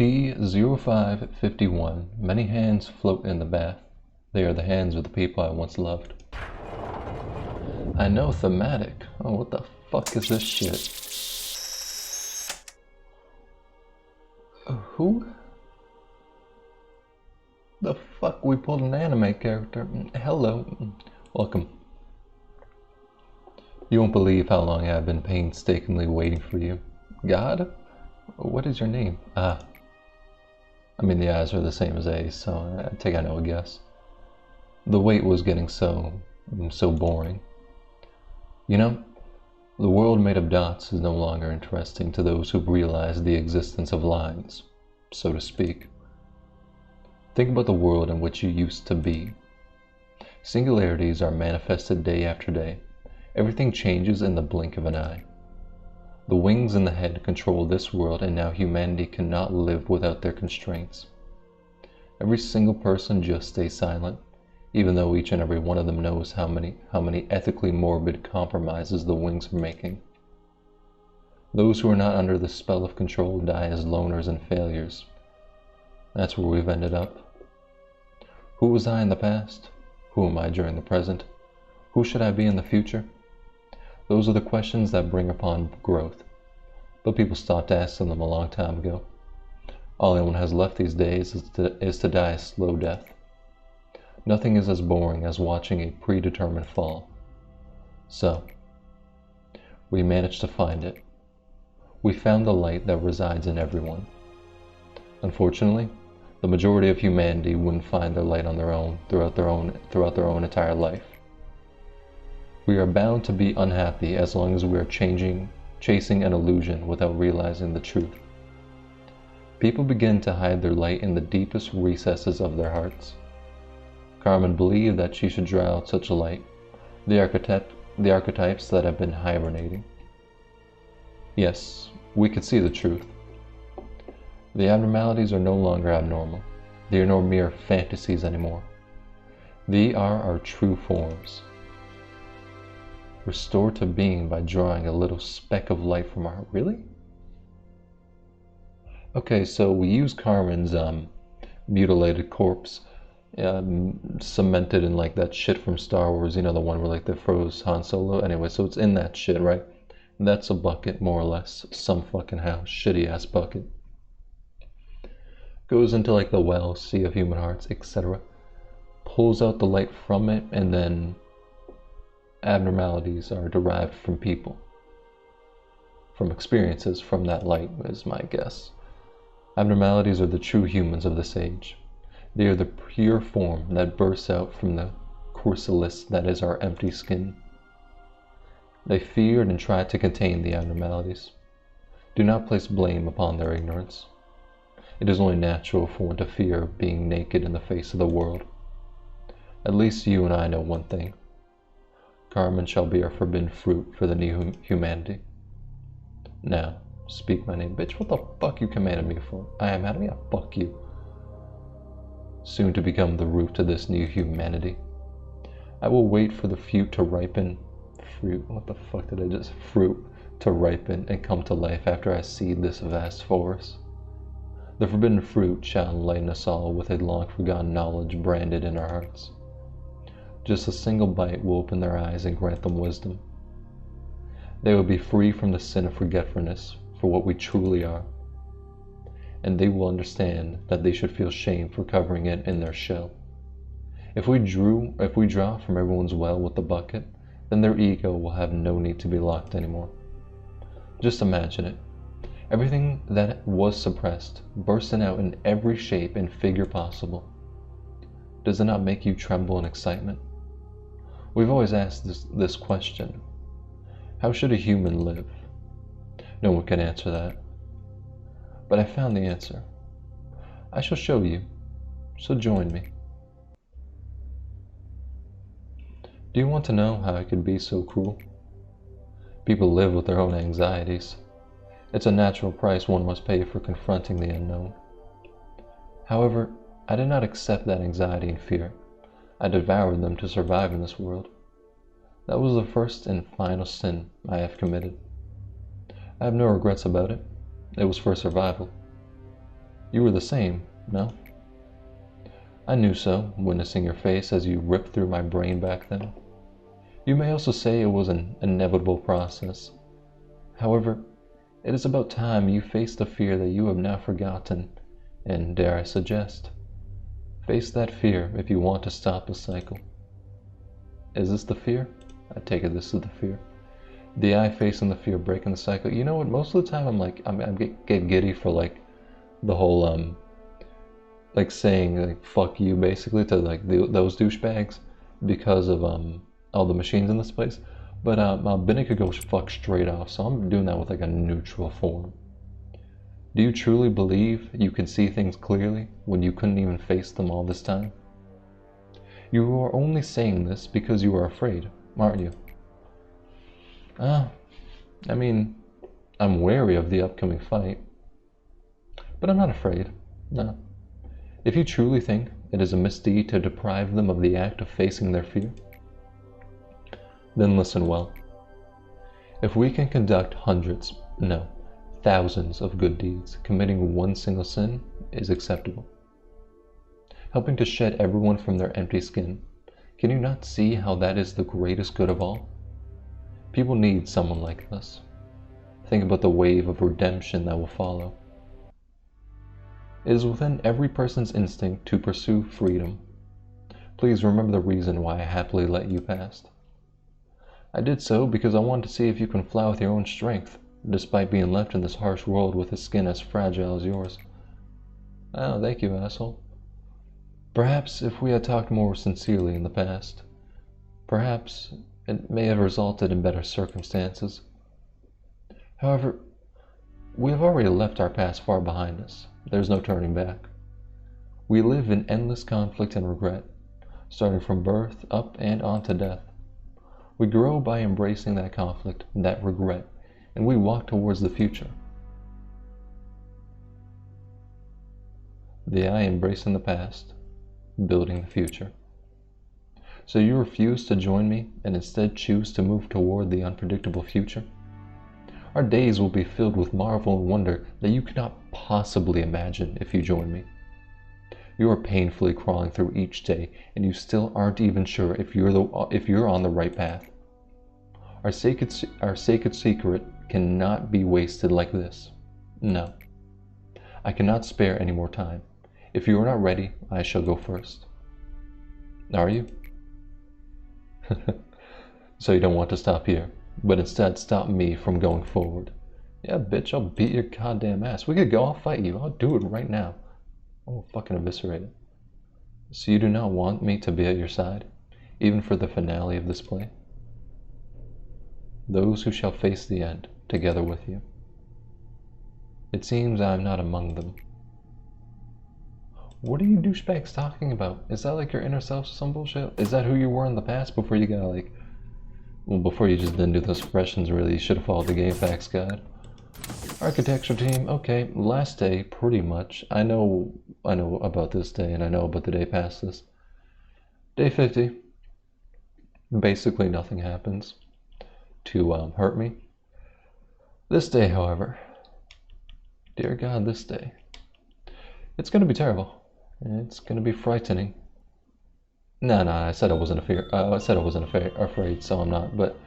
T0551. Many hands float in the bath. They are the hands of the people I once loved. I know, thematic. Oh, what the fuck is this shit? Who? The fuck? We pulled an anime character. Hello. Welcome. You won't believe how long I've been painstakingly waiting for you. God? What is your name? I mean, the I's are the same as A's, so I think I know a guess. The wait was getting so boring. You know, the world made of dots is no longer interesting to those who've realized the existence of lines, so to speak. Think about the world in which you used to be. Singularities are manifested day after day. Everything changes in the blink of an eye. The wings in the head control this world, and now humanity cannot live without their constraints. Every single person just stays silent, even though each and every one of them knows how many ethically morbid compromises the wings are making. Those who are not under the spell of control die as loners and failures. That's where we've ended up. Who was I in the past? Who am I during the present? Who should I be in the future? Those are the questions that bring upon growth, but people stopped asking them a long time ago. All anyone has left these days is to die a slow death. Nothing is as boring as watching a predetermined fall. So, we managed to find it. We found the light that resides in everyone. Unfortunately, the majority of humanity wouldn't find their light on their own throughout their own entire life. We are bound to be unhappy as long as we are chasing an illusion without realizing the truth. People begin to hide their light in the deepest recesses of their hearts. Carmen believed that she should draw out such a light, the archetypes that have been hibernating. Yes, we could see the truth. The abnormalities are no longer abnormal. They are no mere fantasies anymore. They are our true forms. Restored to being by drawing a little speck of light from our... Really? Okay, so we use Carmen's mutilated corpse, cemented in like that shit from Star Wars, you know, the one where like they froze Han Solo. Anyway, so it's in that shit, right? That's a bucket, more or less. Some fucking house, shitty ass bucket. Goes into like the well, sea of human hearts, etc. Pulls out the light from it, and then abnormalities are derived from people, from experiences from that light, is my guess. Abnormalities are the true humans of this age. They are the pure form that bursts out from the chrysalis that is our empty skin. They feared and tried to contain the abnormalities. Do not place blame upon their ignorance. It is only natural for one to fear being naked in the face of the world. At least you and I know one thing. Carmen shall be our forbidden fruit for the new humanity. Now, speak my name. Bitch, what the fuck you commanded me for? I am having a fuck you. Soon to become the root to this new humanity. I will wait for the fruit to ripen. Fruit? What the fuck did I just... Fruit to ripen and come to life after I seed this vast forest. The forbidden fruit shall enlighten us all with a long-forgotten knowledge branded in our hearts. Just a single bite will open their eyes and grant them wisdom. They will be free from the sin of forgetfulness for what we truly are. And they will understand that they should feel shame for covering it in their shell. If we draw from everyone's well with the bucket, then their ego will have no need to be locked anymore. Just imagine it. Everything that was suppressed, bursting out in every shape and figure possible. Does it not make you tremble in excitement? We've always asked this question. How should a human live? No one can answer that. But I found the answer. I shall show you, so join me. Do you want to know how I could be so cruel? People live with their own anxieties. It's a natural price one must pay for confronting the unknown. However, I did not accept that anxiety and fear. I devoured them to survive in this world. That was the first and final sin I have committed. I have no regrets about it. It was for survival. You were the same, no? I knew so, witnessing your face as you ripped through my brain back then. You may also say it was an inevitable process. However, it is about time you faced the fear that you have now forgotten, and dare I suggest, face that fear if you want to stop the cycle. Is this the fear? I take it this is the fear. The eye facing the fear, breaking the cycle. You know what? Most of the time I'm get giddy for like the whole like saying like fuck you basically to like those douchebags because of all the machines in this place. But Benny could go fuck straight off, so I'm doing that with like a neutral form. Do you truly believe you can see things clearly when you couldn't even face them all this time? You are only saying this because you are afraid, aren't you? I mean, I'm wary of the upcoming fight, but I'm not afraid, no. If you truly think it is a misdeed to deprive them of the act of facing their fear, then listen well. If we can conduct hundreds, no, thousands of good deeds, committing one single sin is acceptable. Helping to shed everyone from their empty skin, can you not see how that is the greatest good of all? People need someone like us. Think about the wave of redemption that will follow. It is within every person's instinct to pursue freedom. Please remember the reason why I happily let you past. I did so because I wanted to see if you can fly with your own strength, despite being left in this harsh world with a skin as fragile as yours. Oh, thank you, asshole. Perhaps if we had talked more sincerely in the past, perhaps it may have resulted in better circumstances. However, we have already left our past far behind us. There's no turning back. We live in endless conflict and regret, starting from birth up and on to death. We grow by embracing that conflict, that regret, and we walk towards the future. The I embracing the past, building the future. So you refuse to join me and instead choose to move toward the unpredictable future? Our days will be filled with marvel and wonder that you cannot possibly imagine if you join me. You are painfully crawling through each day, and you still aren't even sure if you're on the right path. Our sacred secret cannot be wasted like this. No. I cannot spare any more time. If you are not ready, I shall go first. Are you? So you don't want to stop here, but instead stop me from going forward. Yeah, bitch, I'll beat your goddamn ass. We could go, I'll fight you. I'll do it right now. I'll fucking eviscerate it. So you do not want me to be at your side, even for the finale of this play? Those who shall face the end, together with you. It seems I am not among them. What are you douchebags talking about? Is that like your inner self or some bullshit? Is that who you were in the past before you got like... Well, before you just didn't do those expressions really, you should have followed the game facts guide. Architecture team, okay, last day, pretty much. I know about this day, and I know about the day past this. Day 50. Basically nothing happens to hurt me. This day, however, dear God, this day, it's gonna be terrible. It's gonna be frightening. No, I said I wasn't afraid, so I'm not. But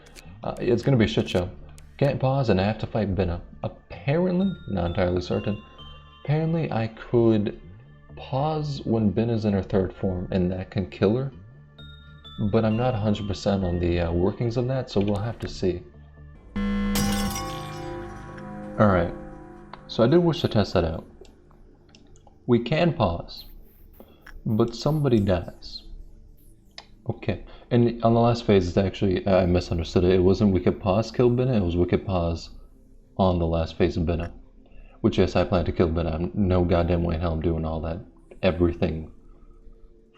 it's gonna be a shit show. Can't pause, and I have to fight Binna. Apparently, not entirely certain. Apparently, I could pause when Binna's in her third form, and that can kill her. But I'm not 100% on the workings of that, so we'll have to see. All right. So I did wish to test that out. We can pause, but somebody dies. Okay, and on the last phase, it's actually, I misunderstood it. It wasn't we could pause kill Binna, it was we could pause on the last phase of Binna. Which, yes, I plan to kill Binna. I'm no goddamn way in hell I'm doing all that. Everything.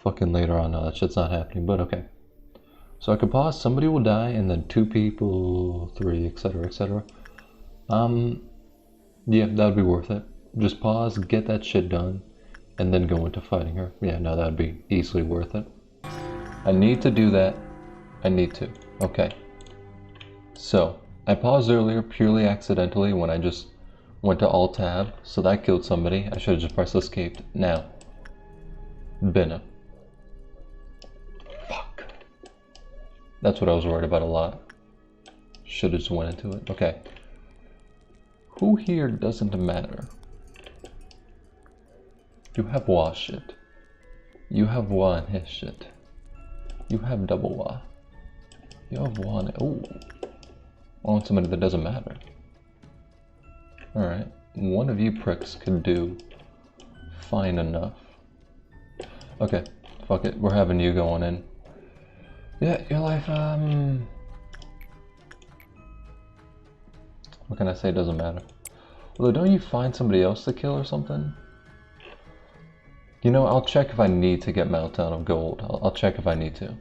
Fucking later on, no, that shit's not happening, but okay. So I could pause, somebody will die, and then 2 people, 3, etc., etc. Yeah, that would be worth it. Just pause, get that shit done, and then go into fighting her. Yeah, no, that would be easily worth it. I need to do that. I need to. Okay. So, I paused earlier purely accidentally when I just Went to Alt Tab, so that killed somebody. I should have just pressed escaped. Now. Binna. Fuck. That's what I was worried about a lot. Should have just went into it. Okay. Who here doesn't matter? You have Wa shit. You have Wa and his shit. You have double Wa. You have Wa and... Ooh. I want somebody that doesn't matter. Alright. One of you pricks could do fine enough. Okay. Fuck it. We're having you going in. Yeah, your life, what can I say? Doesn't matter. Although, don't you find somebody else to kill or something? You know, I'll check if I need to get Meltdown of Gold. I'll check if I need to.